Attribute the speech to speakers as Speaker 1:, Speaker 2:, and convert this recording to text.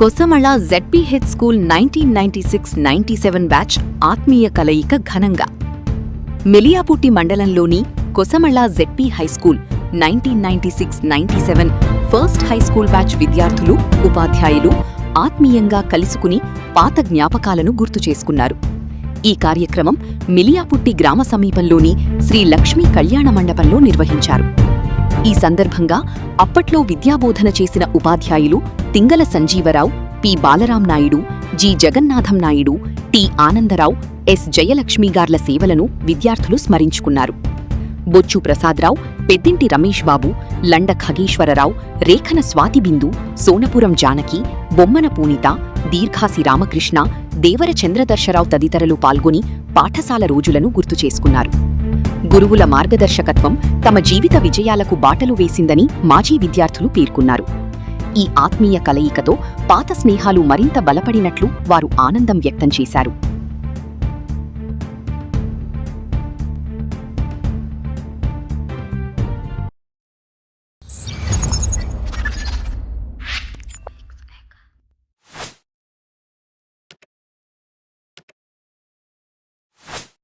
Speaker 1: కొసమళ ZPH school 1996-97 batch ఆత్మీయ కలయిక ఘనంగా. మెలియాపుట్టి మండలంలోని కొసమళ ZP high school 1996-97 first high school batch విద్యార్థులు, ఉపాధ్యాయులు ఆత్మీయంగా కలుసుకుని పాత జ్ఞాపకాలను గుర్తు చేసుకున్నారు. ఈ కార్యక్రమం మెలియాపుట్టి గ్రామ సమీపంలోని శ్రీ లక్ష్మీ కళ్యాణ మండపంలో నిర్వహించారు. ఈ సందర్భంగా అప్పట్లో విద్యాబోధన చేసిన ఉపాధ్యాయులు Thingala Sanjeevarao, P Balaram Naidu, G Jagannatham Naidu, T Anandarao, S జయలక్ష్మీగార్ల సేవలను విద్యార్థులు స్మరించుకున్నారు. బొచ్చు ప్రసాదరావు, పెద్దింటి రమేష్ బాబు, లండ ఖగేశ్వరరావు, రేఖన స్వాతిబిందు, సోనపురం జానకి, బొమ్మన పూనిత, దీర్ఘాసి రామకృష్ణ, దేవర చంద్రదర్శరావు తదితరులు పాల్గొని పాఠశాల రోజులను గుర్తు చేసుకున్నారు. గురువుల మార్గదర్శకత్వం తమ జీవిత విజయాలకు బాటలు వేసిందని మాజీ విద్యార్థులు పేర్కొన్నారు. ఈ ఆత్మీయ కలయికతో పాత స్నేహాలు మరింత బలపడినట్లు వారు ఆనందం వ్యక్తం చేశారు.